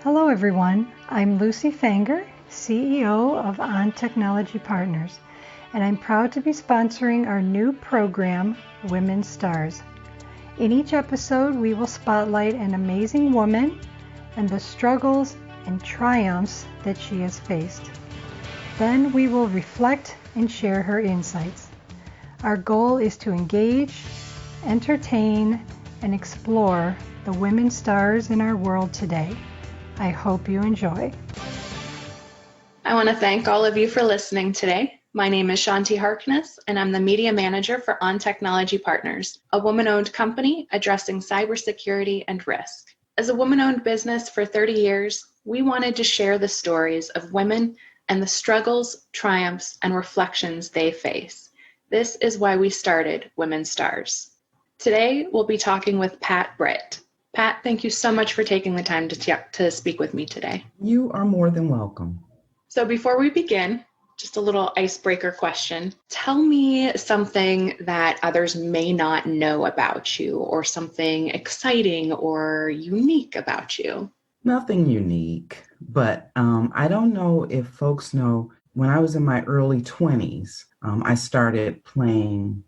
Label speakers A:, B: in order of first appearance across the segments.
A: Hello everyone, I'm Lucy Fanger, CEO of On Technology Partners, and I'm proud to be sponsoring our new program, Women STaRs. In each episode, we will spotlight an amazing woman and the struggles and triumphs that she has faced. Then we will reflect and share her insights. Our goal is to engage, entertain, and explore the women STaRs in our world today. I hope you enjoy.
B: I want to thank all of you for listening today. My name is Shanti Harkness, and I'm the Media Manager for On Technology Partners, a woman-owned company addressing cybersecurity and risk. As a woman-owned business for 30 years, we wanted to share the stories of women and the struggles, triumphs, and reflections they face. This is why we started Women STaRs. Today, we'll be talking with Pat Britt. Pat, thank you so much for taking the time to speak with me today.
C: You are more than welcome.
B: So before we begin, just a little icebreaker question. Tell me something that others may not know about you, or something exciting or unique about you.
C: Nothing unique, but I don't know if folks know, when I was in my early 20s, I started playing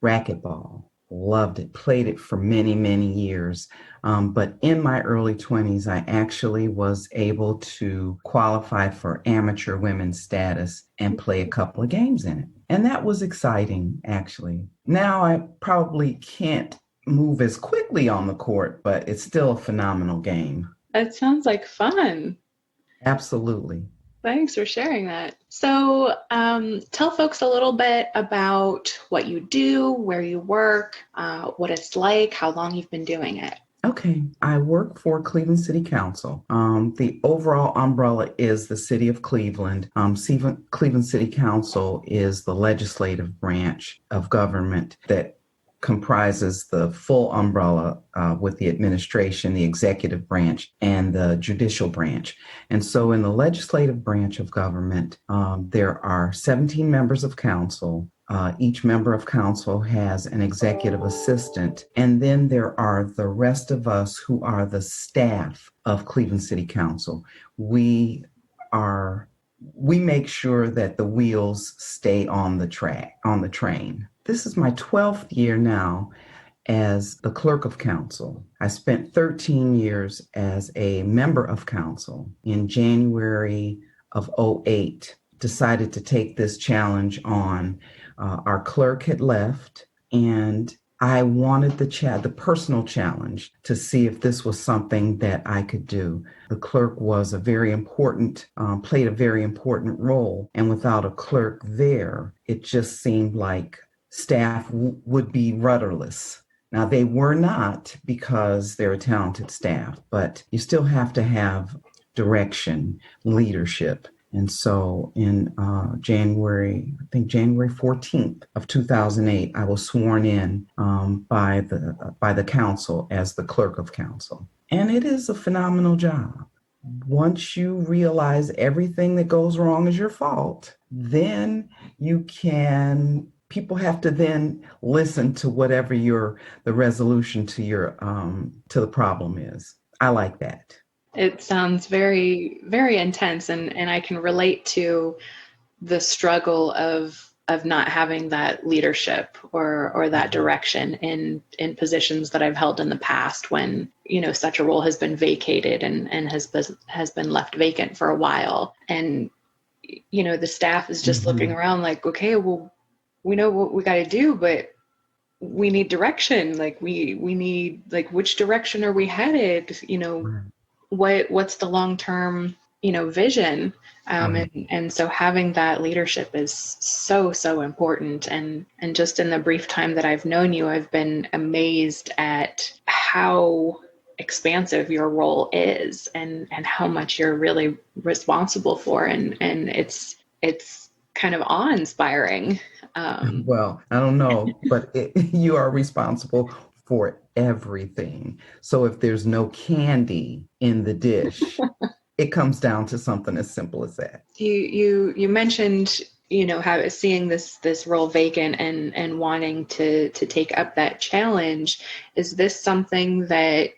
C: racquetball. Loved it, played it for many, many years. But in my early 20s, I actually was able to qualify for amateur women's status and play a couple of games in it. And that was exciting, actually. Now I probably can't move as quickly on the court, but it's still a phenomenal game.
B: That sounds like fun.
C: Absolutely.
B: Thanks for sharing that. So tell folks a little bit about what you do, where you work, what it's like, how long you've been doing it.
C: Okay, I work for Cleveland City Council. The overall umbrella is the City of Cleveland. Cleveland City Council is the legislative branch of government that comprises the full umbrella with the administration, the executive branch, and the judicial branch. And so in the legislative branch of government, there are 17 members of council. Each member of council has an executive assistant. And then there are the rest of us who are the staff of Cleveland City Council. We make sure that the wheels stay on the train. This is my 12th year now as the clerk of council. I spent 13 years as a member of council. In January of 2008, decided to take this challenge on. Our clerk had left, and I wanted the personal challenge to see if this was something that I could do. The clerk was played a very important role, and without a clerk there, it just seemed like staff would be rudderless. Now, they were not, because they're a talented staff, but you still have to have direction, leadership. And so in January 14th of 2008, I was sworn in by the council as the clerk of council. And it is a phenomenal job. Once you realize everything that goes wrong is your fault, then people have to then listen to whatever the resolution to the problem is. I like that.
B: It sounds very, very intense, and I can relate to the struggle of not having that leadership or that direction in positions that I've held in the past, when such a role has been vacated and has been left vacant for a while, and the staff is just looking around like, okay, well, we know what we got to do, but we need direction. Like we need, like, which direction are we headed? What's the long-term, vision? And so having that leadership is so, so important. And just in the brief time that I've known you, I've been amazed at how expansive your role is and how much you're really responsible for. And it's kind of awe-inspiring.
C: Well, I don't know, but you are responsible for everything. So if there's no candy in the dish, it comes down to something as simple as that.
B: You mentioned, seeing this role vacant and wanting to take up that challenge. Is this something that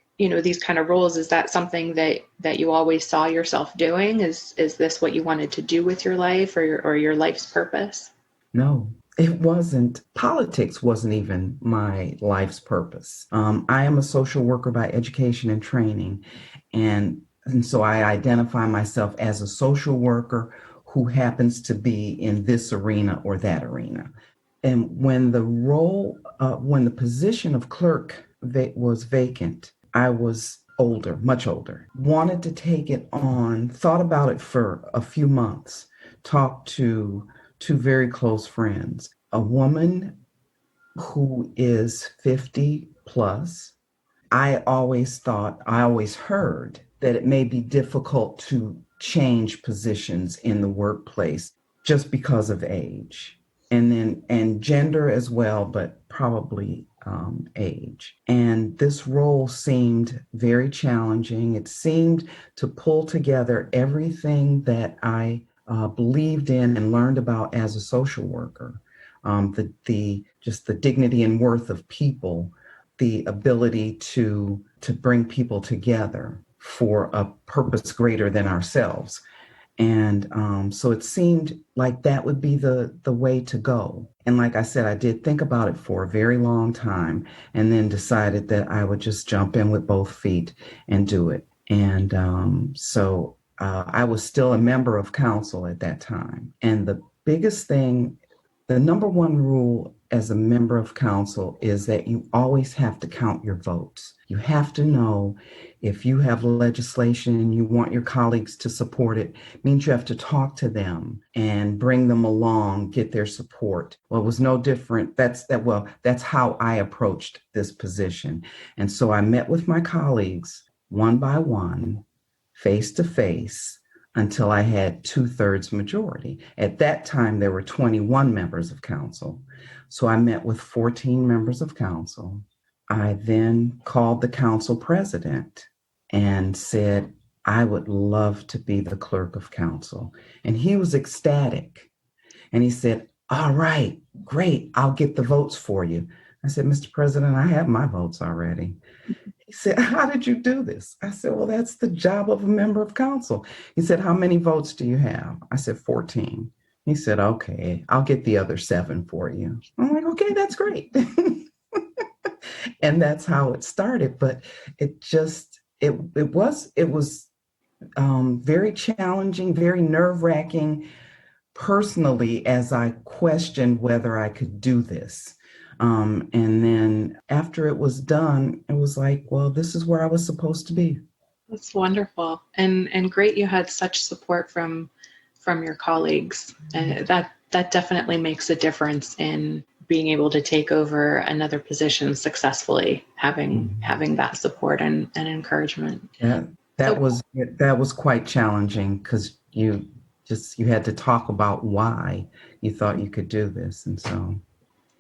B: these kind of roles, is that something that you always saw yourself doing? Is this what you wanted to do with your life, or your life's purpose?
C: No, it wasn't. Politics wasn't even my life's purpose. I am a social worker by education and training. And so I identify myself as a social worker who happens to be in this arena or that arena. And when when the position of clerk was vacant, I was older, much older, wanted to take it on, thought about it for a few months, talked to two very close friends, a woman who is 50 plus. I always heard that it may be difficult to change positions in the workplace just because of age, and gender as well, but probably age. And this role seemed very challenging. It seemed to pull together everything that I believed in and learned about as a social worker. Just the dignity and worth of people, the ability to bring people together for a purpose greater than ourselves. And so it seemed like that would be the way to go. And like I said, I did think about it for a very long time, and then decided that I would just jump in with both feet and do it. And so I was still a member of council at that time. And the biggest thing, the number one rule as a member of council is that you always have to count your votes. You have to know if you have legislation and you want your colleagues to support it, means you have to talk to them and bring them along, get their support. Well, it was no different. That's how I approached this position. And so I met with my colleagues one by one, face to face, until I had 2/3 majority. At that time, there were 21 members of council. So I met with 14 members of council. I then called the council president and said, I would love to be the clerk of council. And he was ecstatic. And he said, all right, great, I'll get the votes for you. I said, Mr. President, I have my votes already. He said, how did you do this? I said, well, that's the job of a member of council. He said, how many votes do you have? I said, 14. He said, okay, I'll get the other 7 for you. I'm like, okay, that's great. And that's how it started. But it was very challenging, very nerve-wracking personally, as I questioned whether I could do this. And then after it was done, it was like, well, this is where I was supposed to be.
B: That's wonderful. And great you had such support from your colleagues. And that definitely makes a difference in being able to take over another position successfully, having that support and encouragement.
C: Yeah, that was quite challenging, because you had to talk about why you thought you could do this. And so.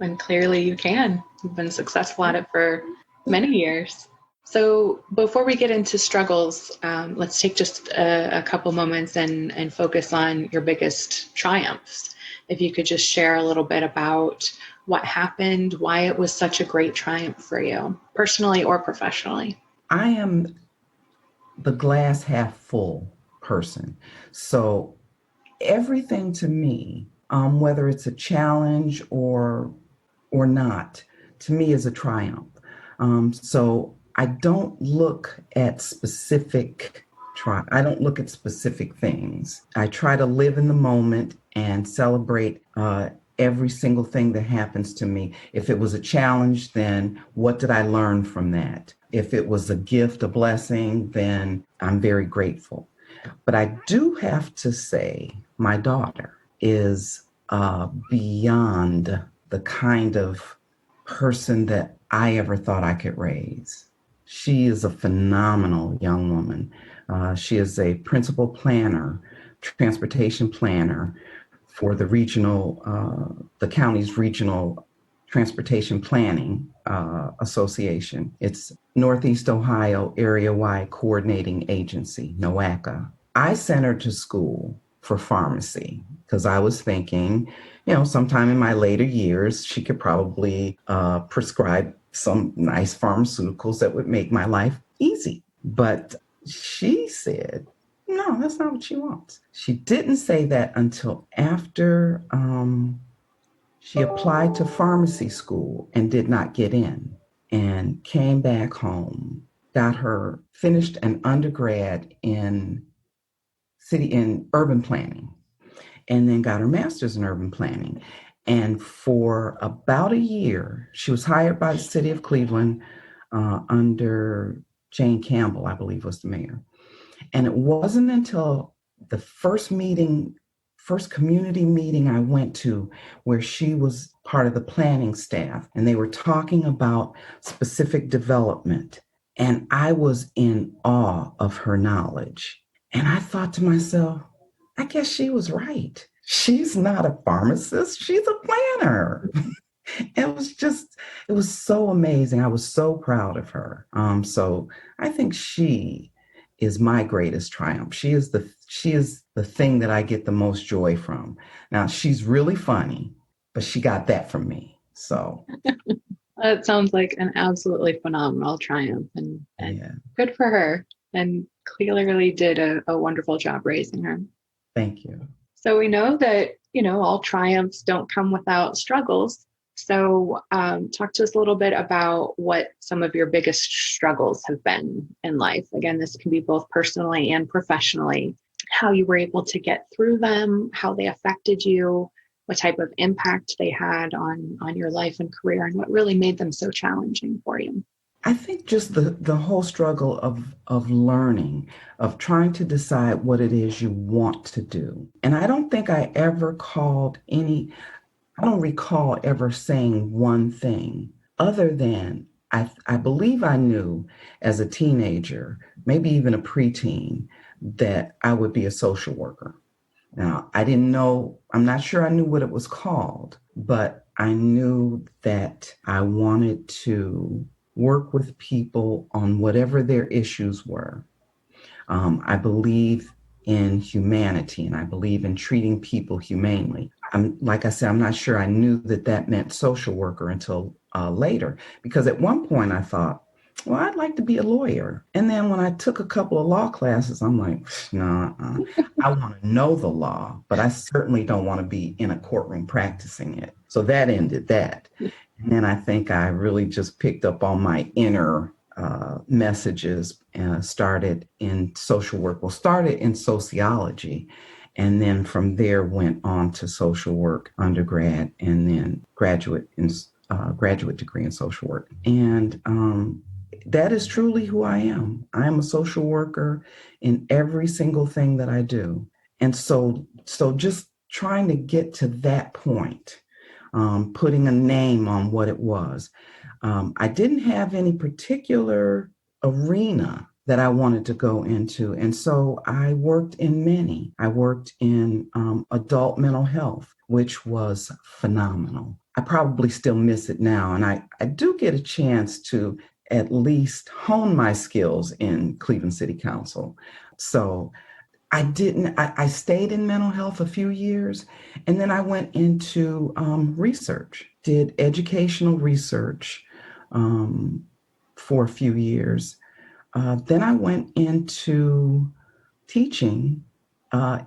B: And clearly you can. You've been successful at it for many years. So before we get into struggles, let's take just a couple moments and focus on your biggest triumphs. If you could just share a little bit about what happened, why it was such a great triumph for you, personally or professionally.
C: I am the glass half full person. So everything to me, whether it's a challenge or not, to me is a triumph. So I don't look at specific things. I try to live in the moment and celebrate every single thing that happens to me. If it was a challenge, then what did I learn from that? If it was a gift, a blessing, then I'm very grateful. But I do have to say, my daughter is beyond the kind of person that I ever thought I could raise. She is a phenomenal young woman. She is a principal planner, transportation planner for the county's regional transportation planning association. It's Northeast Ohio Area-Wide Coordinating Agency, NOACA. I sent her to school for pharmacy because I was thinking, sometime in my later years, she could probably prescribe some nice pharmaceuticals that would make my life easy. But she said, no, that's not what she wants. She didn't say that until after she applied to pharmacy school and did not get in, and came back home, finished an undergrad in urban planning, and then got her master's in urban planning. And for about a year, she was hired by the city of Cleveland under Jane Campbell, I believe was the mayor. And it wasn't until the first community meeting I went to where she was part of the planning staff, and they were talking about specific development. And I was in awe of her knowledge. And I thought to myself, I guess she was right. She's not a pharmacist, she's a planner. It was so amazing. I was so proud of her. So I think she is my greatest triumph. She is the thing that I get the most joy from. Now, she's really funny, but she got that from me. So
B: that sounds like an absolutely phenomenal triumph, and
C: yeah.
B: Good for her. And clearly did a wonderful job raising her.
C: Thank you.
B: So we know that, all triumphs don't come without struggles. So talk to us a little bit about what some of your biggest struggles have been in life. Again, this can be both personally and professionally, how you were able to get through them, how they affected you, what type of impact they had on your life and career, and what really made them so challenging for you.
C: I think just the whole struggle of learning, of trying to decide what it is you want to do. And I don't think I don't recall ever saying one thing other than I believe I knew as a teenager, maybe even a preteen, that I would be a social worker. Now, I didn't know, I'm not sure I knew what it was called, but I knew that I wanted to work with people on whatever their issues were. I believe in humanity, and I believe in treating people humanely. Like I said, I'm not sure I knew that meant social worker until later, because at one point I thought, well, I'd like to be a lawyer. And then when I took a couple of law classes, I'm like, no, I want to know the law, but I certainly don't want to be in a courtroom practicing it. So that ended that. And then I think I really just picked up on my inner messages and started in social work. Well, started in sociology, and then from there went on to social work undergrad, and then graduate degree in social work. And that is truly who I am. I am a social worker in every single thing that I do. And so just trying to get to that point, putting a name on what it was. I didn't have any particular arena that I wanted to go into. And so I worked in many. I worked in adult mental health, which was phenomenal. I probably still miss it now. And I do get a chance to at least hone my skills in Cleveland City Council. So I stayed in mental health a few years, and then I went into research, did educational research for a few years. Then I went into teaching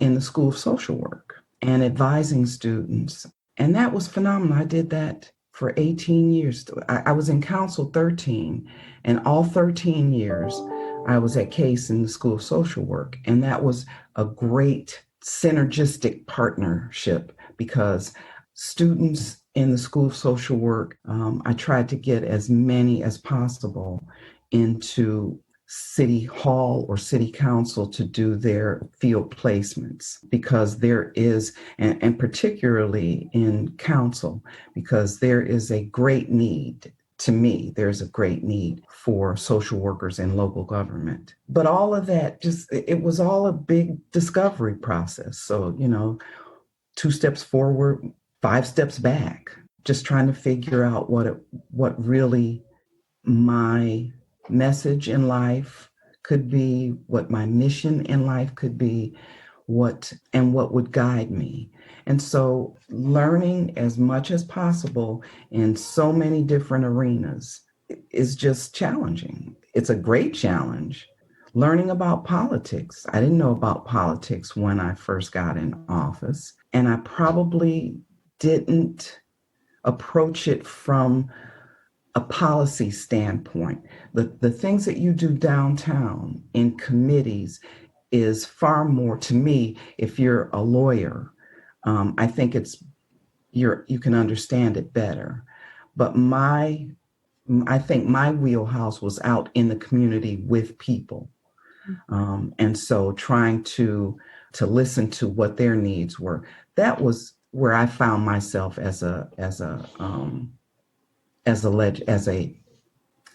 C: in the School of Social Work and advising students. And that was phenomenal. I did that for 18 years. I was in council 13, and all 13 years I was at CASE in the School of Social Work. And that was a great synergistic partnership, because students in the School of Social Work, I tried to get as many as possible into City Hall or City Council to do their field placements, because there is, and particularly in council, because there is a great need. To me, there's a great need for social workers in local government. But all of that, it was all a big discovery process. So, 2 steps forward, 5 steps back, just trying to figure out what really my message in life could be, what my mission in life could be, what would guide me. And so learning as much as possible in so many different arenas is just challenging. It's a great challenge. Learning about politics. I didn't know about politics when I first got in office, and I probably didn't approach it from a policy standpoint. The things that you do downtown in committees is far more, to me, if you're a lawyer, I think you can understand it better. But I think my wheelhouse was out in the community with people. And so trying to listen to what their needs were, that was where I found myself as a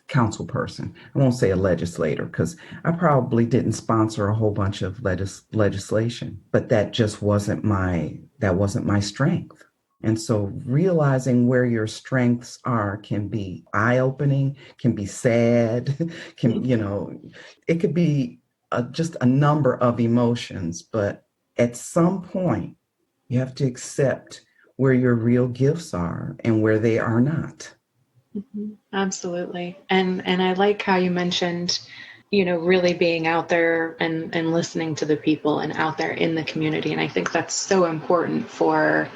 C: council person. I won't say a legislator, because I probably didn't sponsor a whole bunch of legislation, but that just wasn't my strength. And so realizing where your strengths are can be eye-opening, can be sad, it could be just a number of emotions. But at some point, you have to accept where your real gifts are and where they are not.
B: Mm-hmm. Absolutely. And I like how you mentioned, really being out there and listening to the people and out there in the community. And I think that's so important for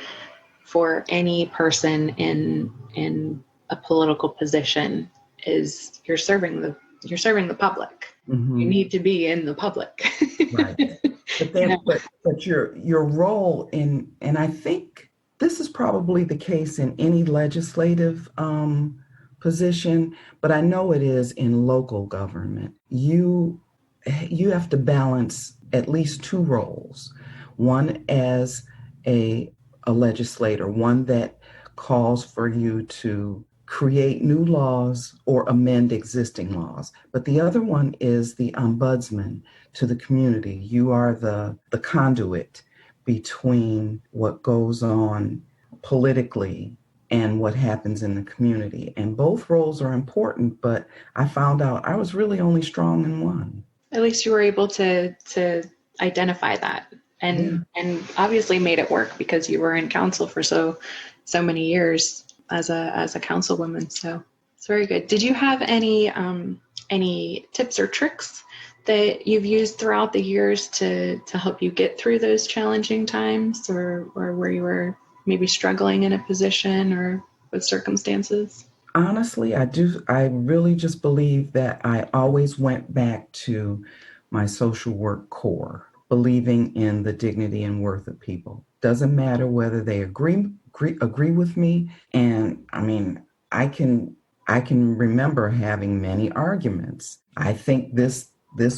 B: any person in a political position, is you're serving the public. Mm-hmm. You need to be in the public.
C: Right. But then, but your role and I think this is probably the case in any legislative position, but I know it is in local government. You have to balance at least two roles. One as a legislator, one that calls for you to create new laws or amend existing laws. But the other one is the ombudsman to the community. You are the conduit between what goes on politically and what happens in the community. And both roles are important, but I found out I was really only strong in one.
B: At least you were able to identify that and obviously made it work, because you were in council for so many years as a councilwoman. So it's very good. Did you have any tips or tricks that you've used throughout the years to help you get through those challenging times, or where you were maybe struggling in a position or with circumstances?
C: Honestly, I do. I really just believe that I always went back to my social work core, believing in the dignity and worth of people. Doesn't matter whether they agree with me. And I mean, I can remember having many arguments. I think this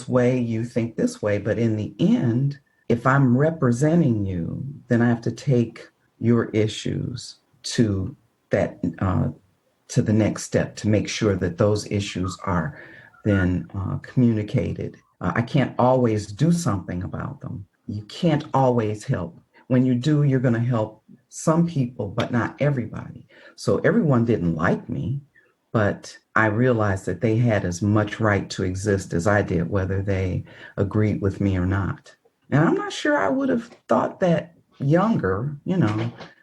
C: way, you think this way, but in the end, if I'm representing you, then I have to take your issues to that to the next step, to make sure that those issues are then communicated. I can't always do something about them. You can't always help. When you do, you're going to help some people, but not everybody. So everyone didn't like me, but I realized that they had as much right to exist as I did, whether they agreed with me or not. And I'm not sure I would have thought that younger.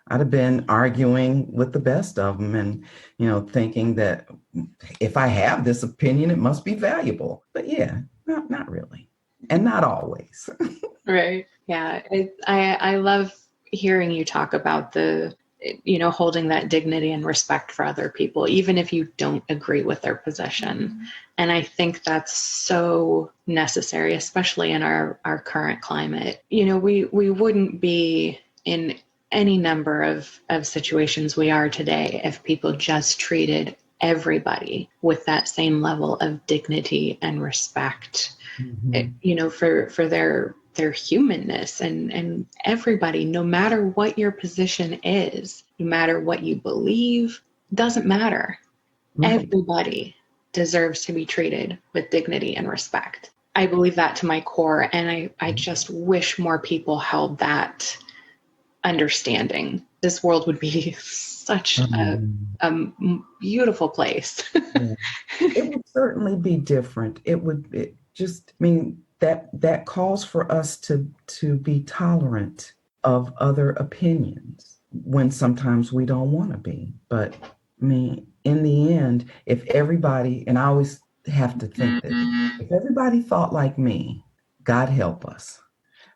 C: I'd have been arguing with the best of them and, thinking that if I have this opinion, it must be valuable. But yeah, not really. And not always.
B: Right. Yeah. I love hearing you talk about holding that dignity and respect for other people, even if you don't agree with their position. Mm-hmm. And I think that's so necessary, especially in our current climate. We wouldn't be in any number of situations we are today if people just treated everybody with that same level of dignity and respect, mm-hmm. For their humanness, and everybody, no matter what your position is, no matter what you believe, doesn't matter. Right. Everybody deserves to be treated with dignity and respect. I believe that to my core, and I just wish more people held that understanding. This world would be such a beautiful place.
C: Yeah. It would certainly be different. That calls for us to be tolerant of other opinions when sometimes we don't want to be. But in the end, if everybody, and I always have to think that if everybody thought like me, God help us,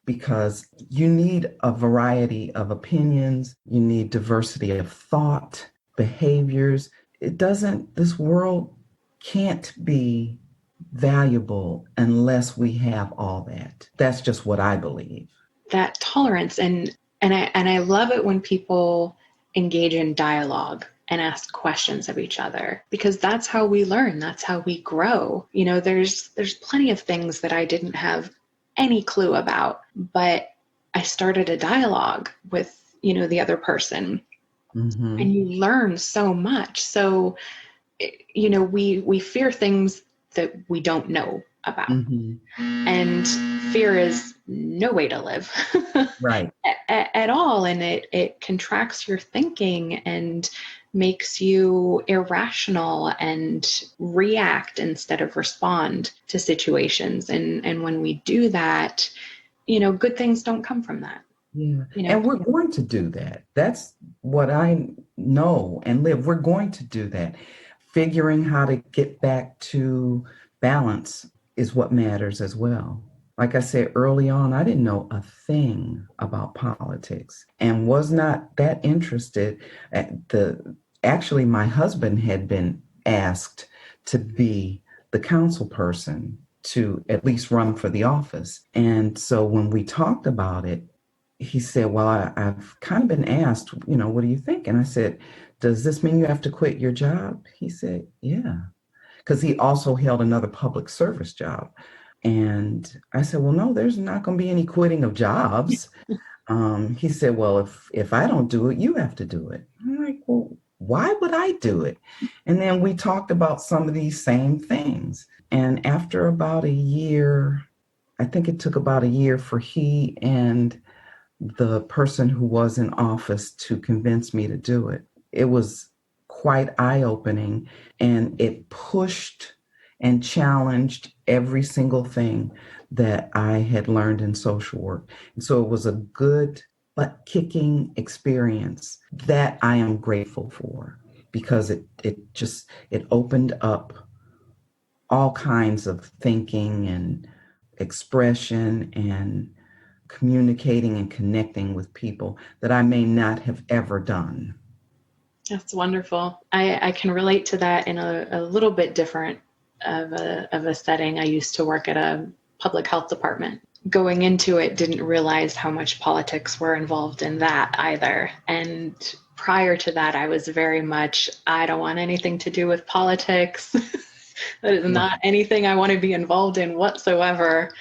C: because you need a variety of opinions, you need diversity of thought, behaviors. This world can't be valuable unless we have all that. That's just what I believe.
B: That tolerance, and I love it when people engage in dialogue and ask questions of each other, because that's how we learn, that's how we grow. There's plenty of things that I didn't have any clue about, but I started a dialogue with the other person, and you learn so much. So we fear things that we don't know about, and fear is no way to live.
C: Right.
B: at all, and it contracts your thinking and makes you irrational and react instead of respond to situations. And when we do that, good things don't come from that.
C: Yeah. And we're going to do that. That's what I know and live. We're going to do that. Figuring how to get back to balance is what matters as well. Like I said early on, I didn't know a thing about politics and was not that interested. Actually, my husband had been asked to be the council person to at least run for the office. And so when we talked about it, he said, well, I've kind of been asked, what do you think? And I said, does this mean you have to quit your job? He said, yeah, because he also held another public service job. And I said, well, no, there's not going to be any quitting of jobs. He said, well, if I don't do it, you have to do it. I'm like, well, why would I do it? And then we talked about some of these same things. And after about a year, I think it took about a year for he and the person who was in office to convince me to do it. It was quite eye-opening, and it pushed and challenged every single thing that I had learned in social work. And so it was a good butt-kicking experience that I am grateful for, because it opened up all kinds of thinking and expression and communicating and connecting with people that I may not have ever done.
B: That's wonderful. I can relate to that in a little bit different of a setting. I used to work at a public health department. Going into it, didn't realize how much politics were involved in that either. And prior to that, I was very much, I don't want anything to do with politics. That is not anything I want to be involved in whatsoever.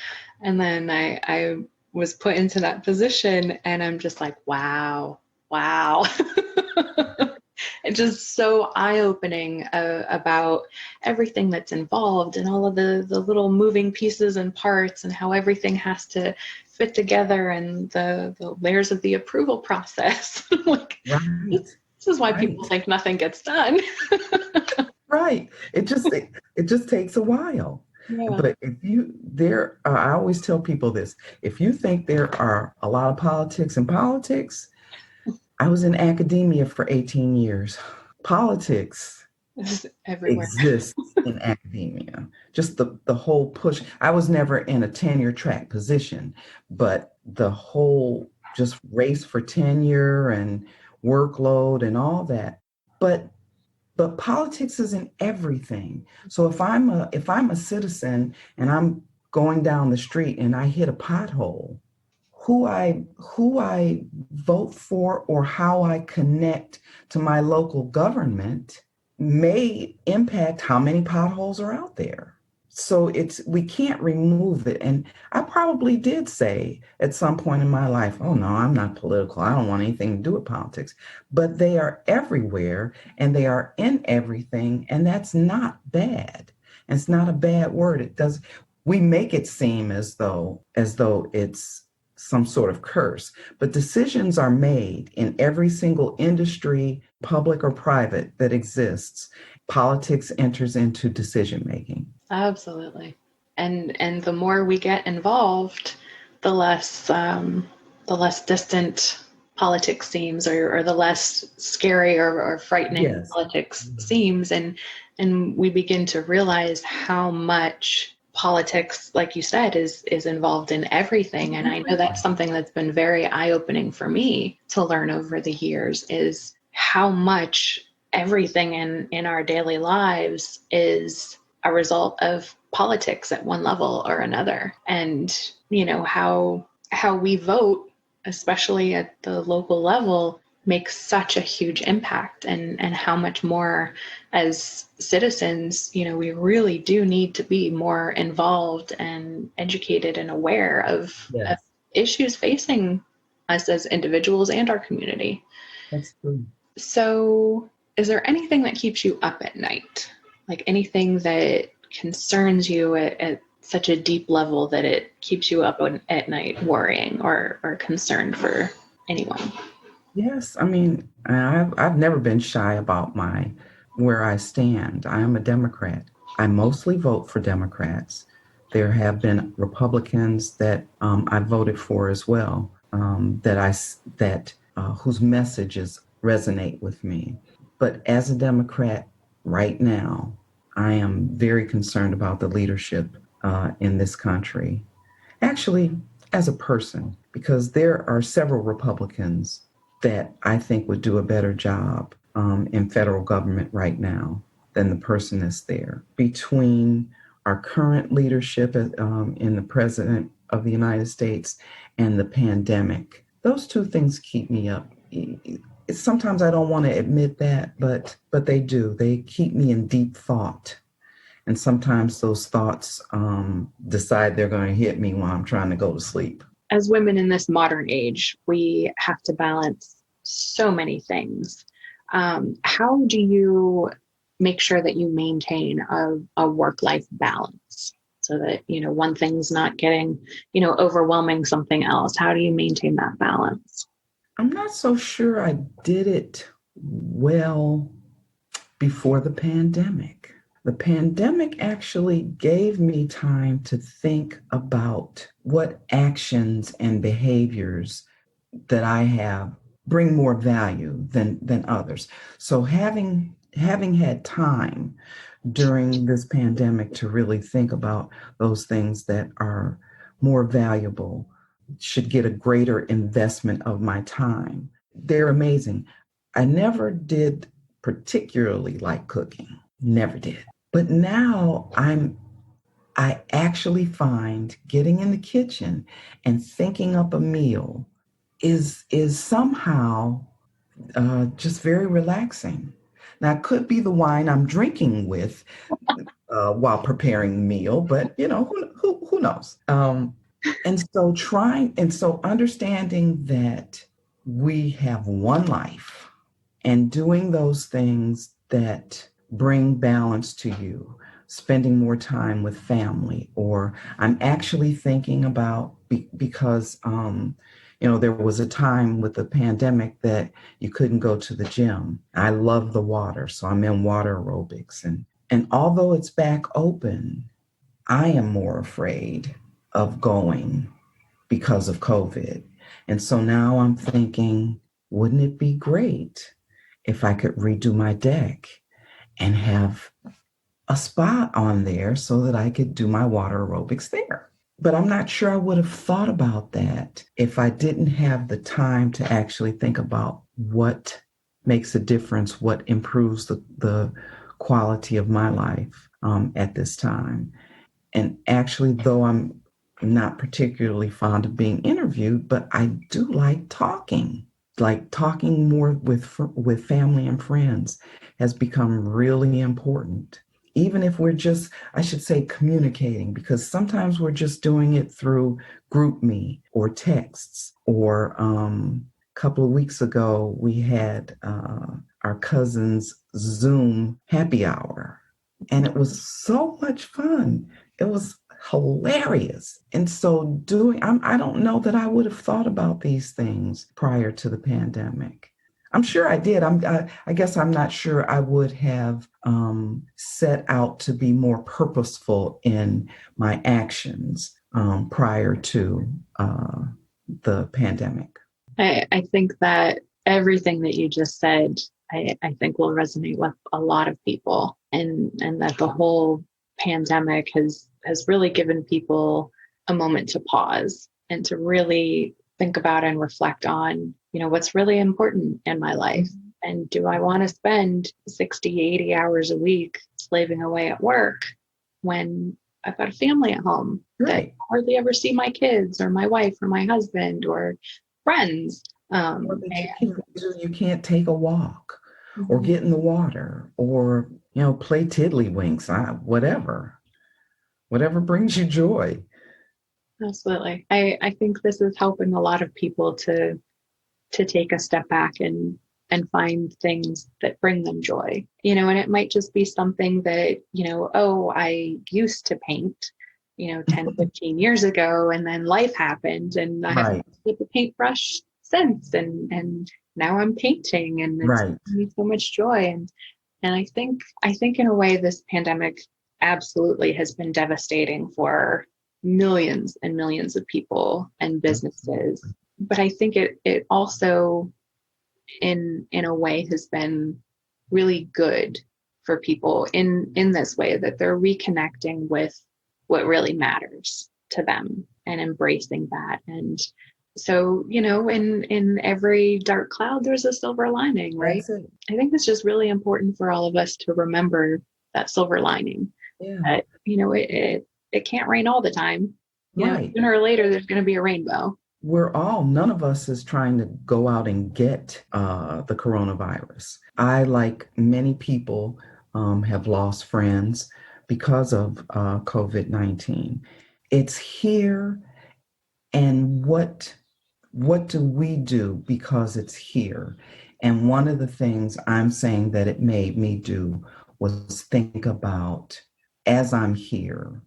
B: And then I was put into that position, and I'm just like, wow. It's just so eye-opening about everything that's involved and all of the little moving pieces and parts, and how everything has to fit together, and the layers of the approval process. Like, this is why people think nothing gets done.
C: Right. It just takes a while. Yeah. But I always tell people this: if you think there are a lot of politics in politics, I was in academia for 18 years. Politics exists in academia. Just the whole push. I was never in a tenure track position, but the whole just race for tenure and workload and all that. But politics isn't everything. So if I'm a citizen and I'm going down the street and I hit a pothole, who I vote for or how I connect to my local government may impact how many potholes are out there. So we can't remove it. And I probably did say at some point in my life, oh no, I'm not political. I don't want anything to do with politics. But they are everywhere, and they are in everything. And that's not bad. And it's not a bad word. We make it seem as though it's some sort of curse, but decisions are made in every single industry, public or private, that exists. Politics enters into decision making.
B: Absolutely. And the more we get involved, the less distant politics seems, or the less scary or frightening
C: Yes.
B: politics seems. And we begin to realize how much politics, like you said, is involved in everything. And I know that's something that's been very eye-opening for me to learn over the years, is how much everything in our daily lives is a result of politics at one level or another. And, how we vote, especially at the local level, makes such a huge impact, and how much more as citizens, we really do need to be more involved and educated and aware of issues facing us as individuals and our community.
C: That's true.
B: So is there anything that keeps you up at night? Like anything that concerns you at such a deep level that it keeps you up at night worrying or concerned for anyone?
C: Yes, I mean, I've never been shy about where I stand. I am a Democrat. I mostly vote for Democrats. There have been Republicans that I voted for as well, whose messages resonate with me. But as a Democrat right now, I am very concerned about the leadership in this country. Actually, as a person, because there are several Republicans that I think would do a better job in federal government right now than the person that's there. Between our current leadership in the President of the United States and the pandemic, those two things keep me up. Sometimes I don't want to admit that, but they do. They keep me in deep thought. And sometimes those thoughts decide they're going to hit me while I'm trying to go to sleep.
B: As women in this modern age, we have to balance so many things. How do you make sure that you maintain a work-life balance so that, one thing's not getting, overwhelming something else? How do you maintain that balance?
C: I'm not so sure I did it well before the pandemic. The pandemic actually gave me time to think about what actions and behaviors that I have bring more value than others. So having had time during this pandemic to really think about those things that are more valuable should get a greater investment of my time. They're amazing. I never did particularly like cooking, never did. But now I actually find getting in the kitchen and thinking up a meal is somehow just very relaxing. Now, it could be the wine I'm drinking with while preparing the meal, but who knows? And so understanding that we have one life and doing those things that bring balance to you, spending more time with family, or I'm actually thinking about because there was a time with the pandemic that you couldn't go to the gym. I love the water, so I'm in water aerobics. And although it's back open, I am more afraid of going because of COVID. And so now I'm thinking, wouldn't it be great if I could redo my deck and have a spot on there so that I could do my water aerobics there? But I'm not sure I would have thought about that if I didn't have the time to actually think about what makes a difference, what improves the quality of my life at this time. And actually, though I'm not particularly fond of being interviewed, but I do like talking more with family and friends has become really important. Even if we're just, I should say, communicating, because sometimes we're just doing it through GroupMe or texts. Or a couple of weeks ago, we had our cousin's Zoom happy hour, and it was so much fun. It was hilarious. And so I don't know that I would have thought about these things prior to the pandemic. I'm sure I did. I guess I'm not sure I would have set out to be more purposeful in my actions prior to the pandemic.
B: I think that everything that you just said, I think will resonate with a lot of people, and that the whole pandemic has really given people a moment to pause and to really think about and reflect on, what's really important in my life. And do I want to spend 60, 80 hours a week slaving away at work when I've got a family at home that I hardly ever see my kids or my wife or my husband or friends?
C: Or that you can't take a walk or get in the water or, play tiddlywinks, whatever brings you joy.
B: Absolutely. I think this is helping a lot of people to take a step back and find things that bring them joy, and it might just be something that, I used to paint, 10, 15 years ago, and then life happened and I haven't picked up a paintbrush since. And now I'm painting and it's bringing me so much joy. And I think in a way, this pandemic absolutely has been devastating for millions and millions of people and businesses. But I think it also, in a way, has been really good for people in this way, that they're reconnecting with what really matters to them and embracing that. And so, in every dark cloud, there's a silver lining, right? I think it's just really important for all of us to remember that silver lining. Yeah. That, it can't rain all the time. Sooner or later, there's going to be a rainbow.
C: None of us is trying to go out and get the coronavirus. I, like many people, have lost friends because of COVID-19. It's here, and what do we do because it's here? And one of the things I'm saying that it made me do was think about, as I'm here,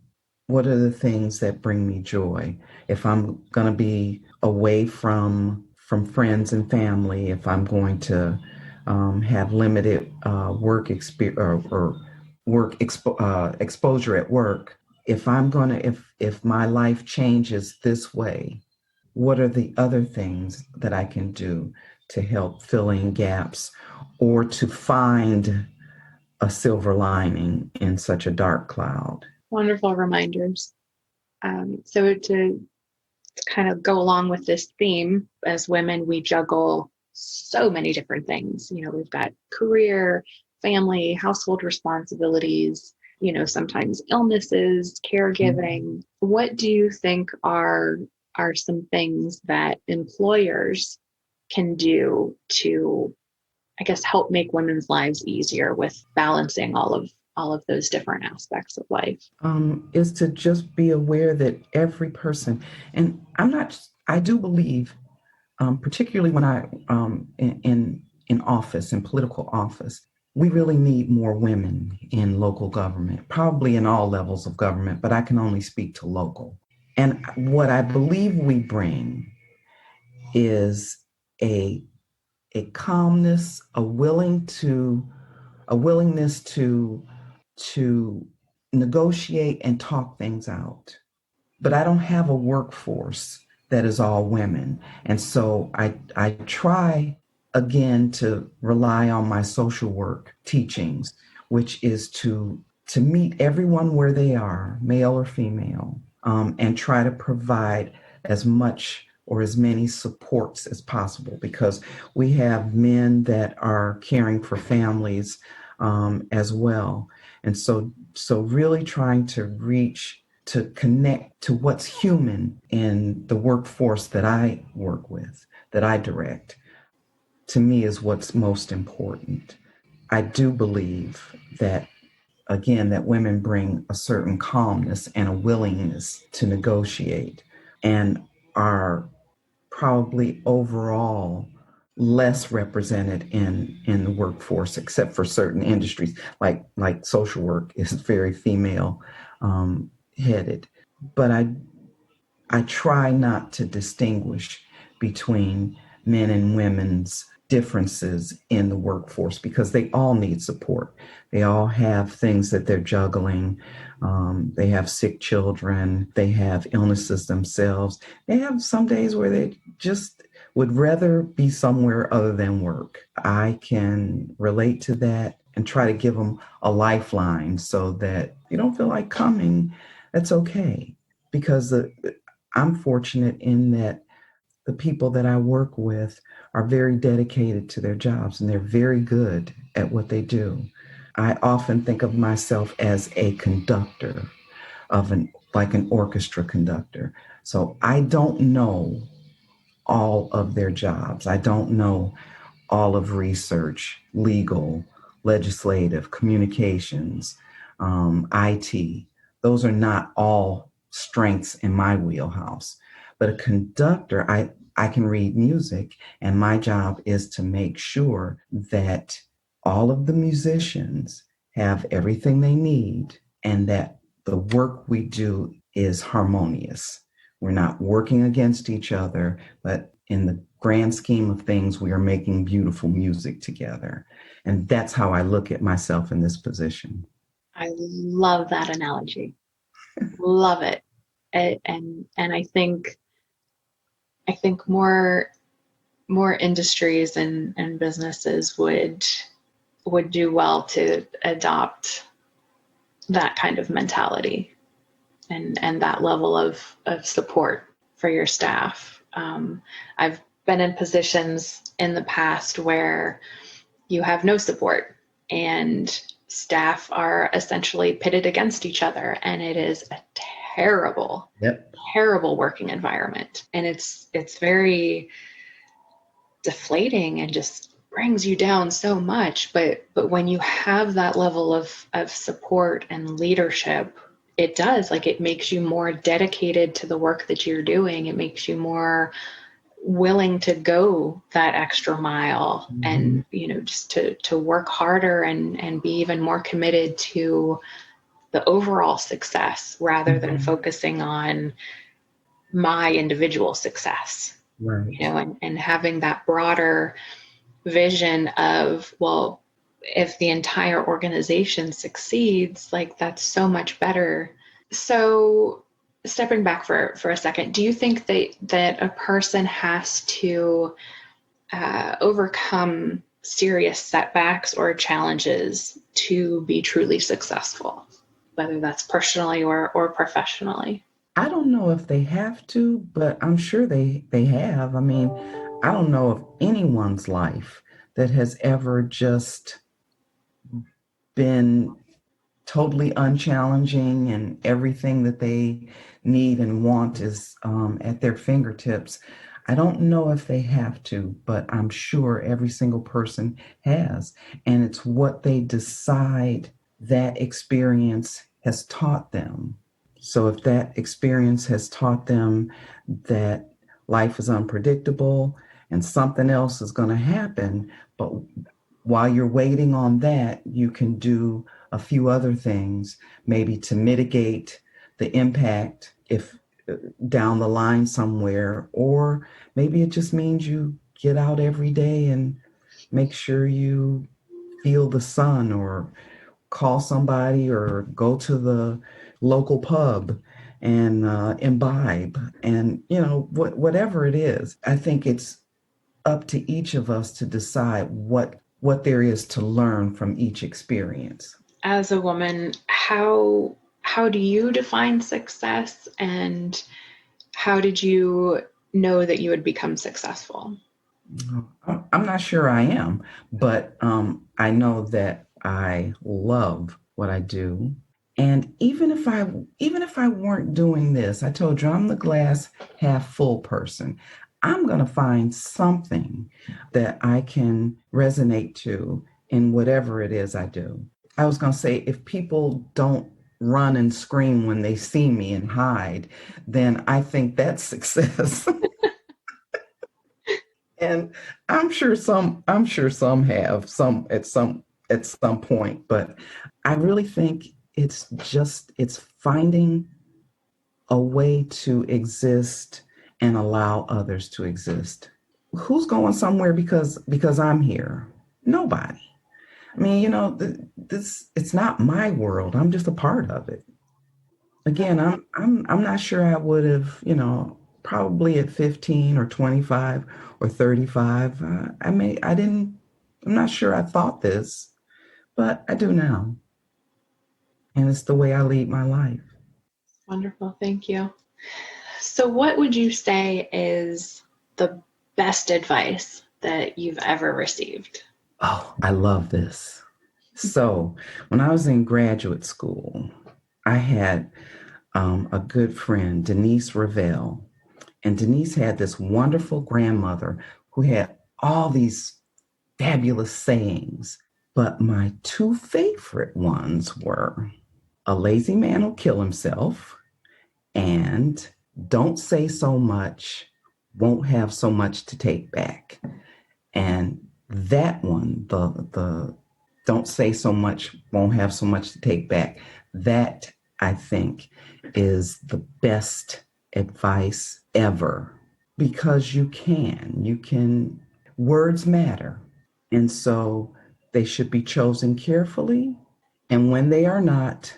C: what are the things that bring me joy? If I'm going to be away from friends and family, if I'm going to have limited work experience or exposure at work, if my life changes this way, what are the other things that I can do to help fill in gaps or to find a silver lining in such a dark cloud?
B: Wonderful reminders. So to kind of go along with this theme, as women, we juggle so many different things. We've got career, family, household responsibilities, sometimes illnesses, caregiving. Mm-hmm. What do you think are some things that employers can do to, I guess, help make women's lives easier with balancing all of those different aspects of life?
C: Is to just be aware that every person, and I do believe, particularly when I in office, in political office, we really need more women in local government, probably in all levels of government, but I can only speak to local. And what I believe we bring is a calmness, a willingness to negotiate and talk things out. But I don't have a workforce that is all women. And so I try again to rely on my social work teachings, which is to meet everyone where they are, male or female, and try to provide as much or as many supports as possible, because we have men that are caring for families as well. And so really trying to connect to what's human in the workforce that I work with, that I direct, to me is what's most important. I do believe that, again, that women bring a certain calmness and a willingness to negotiate and are probably overall less represented in the workforce, except for certain industries, like social work is very female headed. But I try not to distinguish between men and women's differences in the workforce, because they all need support. They all have things that they're juggling. They have sick children. They have illnesses themselves. They have some days where they just would rather be somewhere other than work. I can relate to that and try to give them a lifeline so that you don't feel like coming. That's okay. Because I'm fortunate in that the people that I work with are very dedicated to their jobs and they're very good at what they do. I often think of myself as a conductor of an orchestra conductor. So I don't know all of their jobs. I don't know all of research, legal, legislative, communications, IT. Those are not all strengths in my wheelhouse. But a conductor, I can read music, and my job is to make sure that all of the musicians have everything they need and that the work we do is harmonious. We're not working against each other, but in the grand scheme of things, we are making beautiful music together. And that's how I look at myself in this position.
B: I love that analogy. Love it. And I think more industries and businesses would do well to adopt that kind of mentality and that level of support for your staff. I've been in positions in the past where you have no support and staff are essentially pitted against each other, and it is a terrible, terrible working environment. And it's very deflating and just brings you down so much. But when you have that level of support and leadership, it does, like, it makes you more dedicated to the work that you're doing. It makes you more willing to go that extra mile and, just to work harder and be even more committed to the overall success rather than focusing on my individual success.
C: Right.
B: And having that broader vision of, well, if the entire organization succeeds, like, that's so much better. So stepping back for a second, do you think that a person has to overcome serious setbacks or challenges to be truly successful, whether that's personally or professionally?
C: I don't know if they have to, but I'm sure they have. I mean, I don't know of anyone's life that has ever just been totally unchallenging and everything that they need and want is at their fingertips. I don't know if they have to, but I'm sure every single person has. And it's what they decide that experience has taught them. So if that experience has taught them that life is unpredictable and something else is going to happen, but while you're waiting on that, you can do a few other things, maybe to mitigate the impact if down the line somewhere, or maybe it just means you get out every day and make sure you feel the sun or call somebody or go to the local pub and imbibe and, whatever it is. I think it's up to each of us to decide what there is to learn from each experience.
B: As a woman, how do you define success, and how did you know that you would become successful?
C: I'm not sure I am, but I know that I love what I do. And even if I weren't doing this, I told you I'm the glass half full person. I'm going to find something that I can resonate to in whatever it is I do. I was going to say, if people don't run and scream when they see me and hide, then I think that's success. And I'm sure some have some at some point, but I really think it's finding a way to exist and allow others to exist. Who's going somewhere because I'm here? Nobody. I mean, it's not my world. I'm just a part of it. Again, I'm not sure I would have, probably at 15 or 25 or 35. I'm not sure I thought this, but I do now. And it's the way I lead my life.
B: Wonderful. Thank you. So what would you say is the best advice that you've ever received?
C: Oh, I love this. So when I was in graduate school, I had a good friend, Denise Ravel. And Denise had this wonderful grandmother who had all these fabulous sayings. But my two favorite ones were, a lazy man will kill himself, and don't say so much, won't have so much to take back. And that one, the don't say so much, won't have so much to take back, that I think is the best advice ever, because you can, words matter. And so they should be chosen carefully. And when they are not,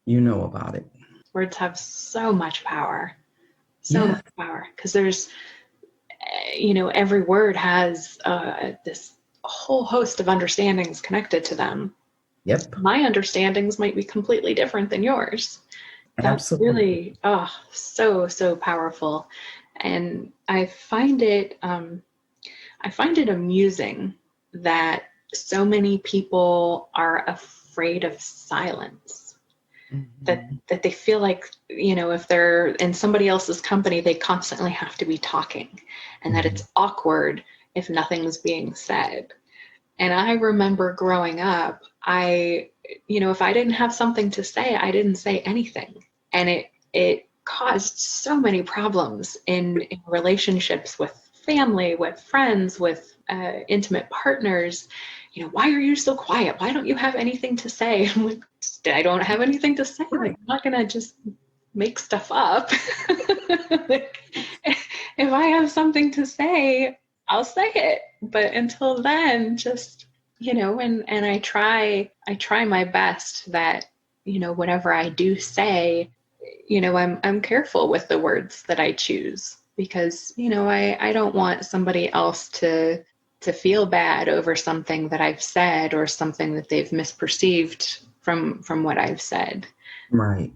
C: you know about it.
B: Words have so much power,
C: Yeah.
B: much power, because there's, every word has this whole host of understandings connected to them.
C: Yep.
B: My understandings might be completely different than yours. That's
C: Absolutely.
B: really, so powerful. And I find it amusing that so many people are afraid of silence.
C: Mm-hmm.
B: That they feel like, if they're in somebody else's company, they constantly have to be talking, and that it's awkward if nothing's being said. And I remember growing up, if I didn't have something to say, I didn't say anything. And it caused so many problems in relationships with family, with friends, with intimate partners. Why are you so quiet? Why don't you have anything to say? I'm like, I don't have anything to say. Like, I'm not going to just make stuff up. Like, if I have something to say, I'll say it. But until then, just, and I try my best that, whatever I do say, I'm careful with the words that I choose, because, I don't want somebody else to feel bad over something that I've said or something that they've misperceived from what I've said.
C: Right.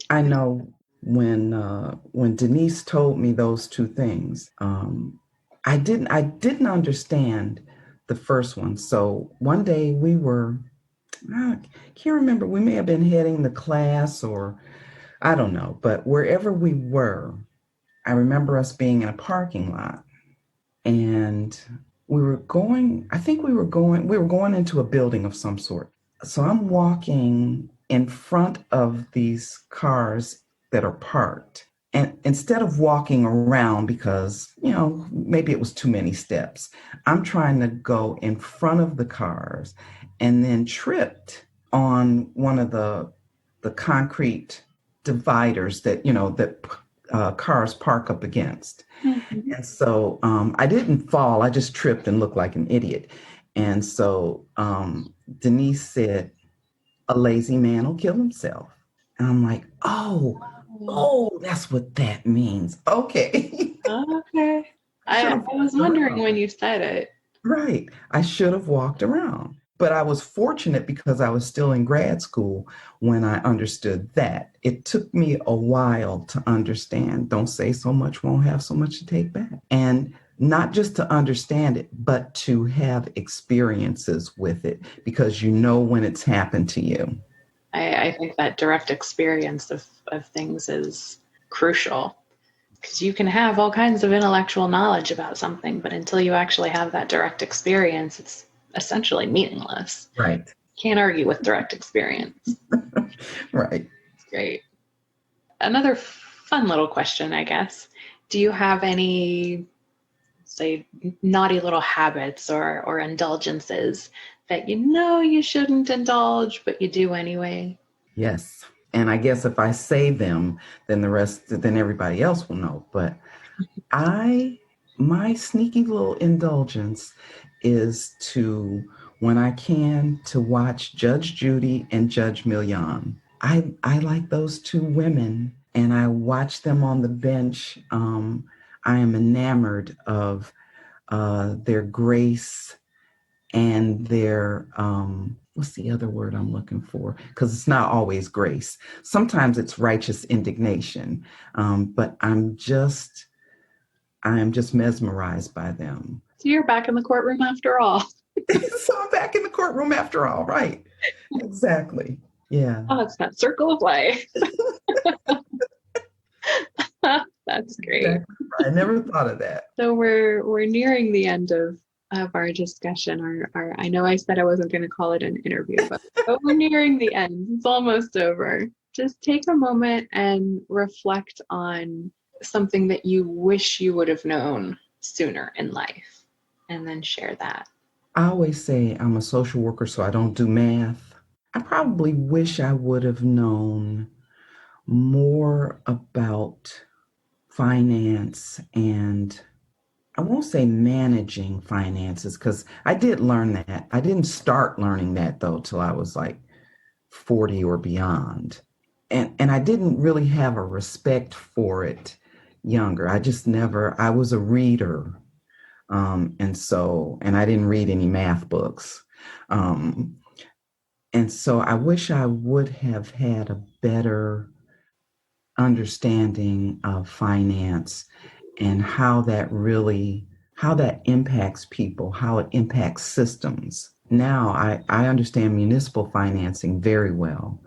C: I know when Denise told me those two things, I didn't understand the first one. So one day I can't remember, we may have been heading to class, or I don't know, but wherever we were, I remember us being in a parking lot, and we were going into a building of some sort. So I'm walking in front of these cars that are parked. And instead of walking around because, maybe it was too many steps, I'm trying to go in front of the cars, and then tripped on one of the concrete dividers that, cars park up against.
B: Mm-hmm.
C: And so I didn't fall. I just tripped and looked like an idiot. And so Denise said, a lazy man will kill himself. And I'm like, oh, that's what that means. Okay.
B: Okay. I was wondering when you said it.
C: Right. I should have walked around. But I was fortunate because I was still in grad school when I understood that. It took me a while to understand, don't say so much, won't have so much to take back. And not just to understand it, but to have experiences with it, because when it's happened to you.
B: I think that direct experience of things is crucial, because you can have all kinds of intellectual knowledge about something, but until you actually have that direct experience, it's essentially meaningless.
C: Right.
B: Can't argue with direct experience.
C: Right.
B: Great. Another fun little question, I guess. Do you have any, say, naughty little habits or indulgences that you shouldn't indulge, but you do anyway?
C: Yes. And I guess if I say them, then everybody else will know. But my sneaky little indulgence is to, when I can, to watch Judge Judy and Judge Millian. I like those two women, and I watch them on the bench. I am enamored of their grace and their, what's the other word I'm looking for? Because it's not always grace. Sometimes it's righteous indignation, but I am just mesmerized by them.
B: So you're back in the courtroom after all.
C: So I'm back in the courtroom after all, right? Exactly. Yeah.
B: Oh, it's that circle of life. That's great.
C: Exactly. I never thought of that.
B: So we're nearing the end of our discussion. Our I know I said I wasn't going to call it an interview, but we're nearing the end. It's almost over. Just take a moment and reflect on something that you wish you would have known sooner in life, and then share that.
C: I always say I'm a social worker, so I don't do math. I probably wish I would have known more about finance, and I won't say managing finances, because I did learn that. I didn't start learning that, though, till I was like 40 or beyond. And I didn't really have a respect for it younger. I was a reader. And I didn't read any math books. And so I wish I would have had a better understanding of finance and how that impacts people, how it impacts systems. Now I understand municipal financing very well.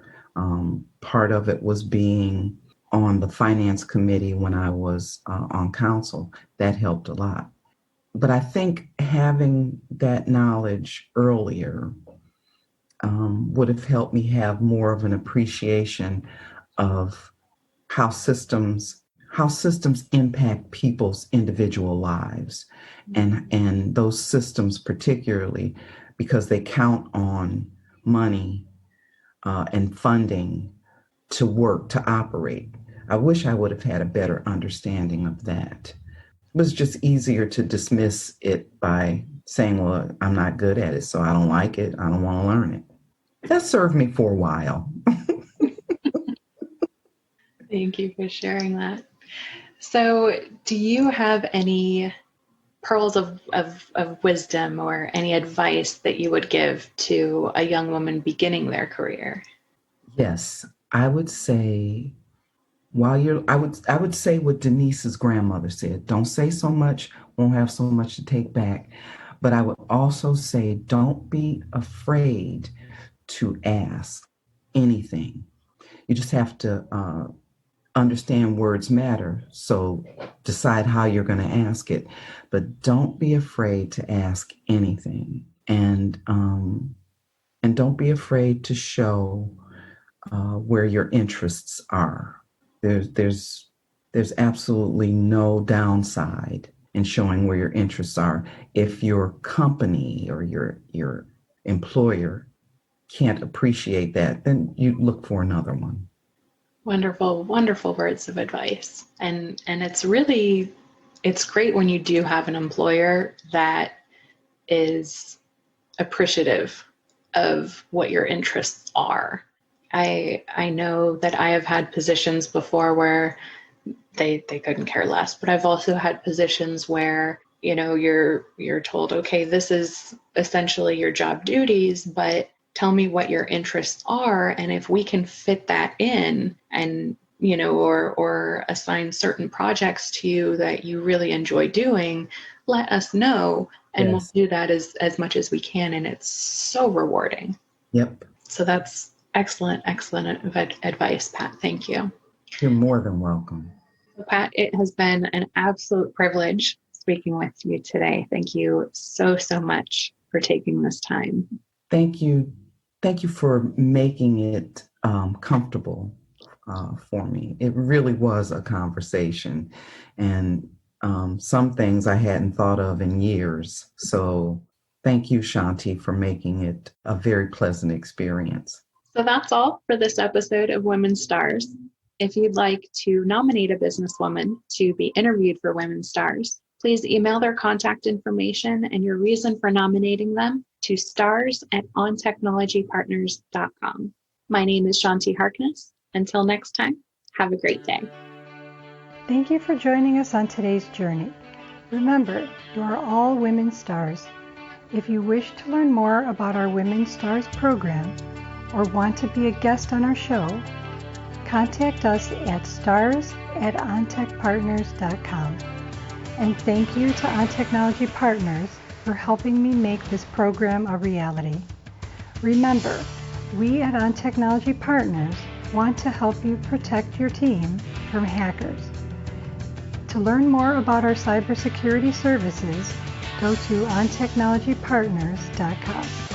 C: Part of it was being on the finance committee when I was on council. That helped a lot. But I think having that knowledge earlier would have helped me have more of an appreciation of how systems impact people's individual lives, and those systems particularly because they count on money and funding to work, to operate. I wish I would have had a better understanding of that. It was just easier to dismiss it by saying, well, I'm not good at it, so I don't like it. I don't want to learn it. That served me for a while.
B: Thank you for sharing that. So do you have any pearls of wisdom or any advice that you would give to a young woman beginning their career?
C: Yes, I would say I would say what Denise's grandmother said, don't say so much, won't have so much to take back. But I would also say, don't be afraid to ask anything. You just have to understand words matter. So decide how you're going to ask it, but don't be afraid to ask anything. And don't be afraid to show where your interests are. There's absolutely no downside in showing where your interests are. If your company or your employer can't appreciate that, then you look for another one.
B: Wonderful, wonderful words of advice. And it's great when you do have an employer that is appreciative of what your interests are. I know that I have had positions before where they couldn't care less, but I've also had positions where, you're told, okay, this is essentially your job duties, but tell me what your interests are. And if we can fit that in and, or assign certain projects to you that you really enjoy doing, let us know. And
C: Yes.
B: We'll do that as much as we can. And it's so rewarding.
C: Yep.
B: So that's excellent advice, Pat. Thank you.
C: You're more than welcome.
B: So, Pat, it has been an absolute privilege speaking with you today. Thank you so, so much for taking this time. Thank
C: you. Thank you for making it comfortable for me. It really was a conversation, and some things I hadn't thought of in years. So thank you, Shanti, for making it a very pleasant experience.
B: So that's all for this episode of Women STaRs. If you'd like to nominate a businesswoman to be interviewed for Women STaRs, please email their contact information and your reason for nominating them to stars@ontechnologypartners.com. My name is Shanti Harkness. Until next time, Have a great day.
A: Thank you for joining us on today's journey. Remember, you are all women stars. If you wish to learn more about our Women Stars program or want to be a guest on our show, contact us at stars@ontechpartners.com. And thank you to On Technology Partners for helping me make this program a reality. Remember, we at On Technology Partners want to help you protect your team from hackers. To learn more about our cybersecurity services, go to ontechnologypartners.com.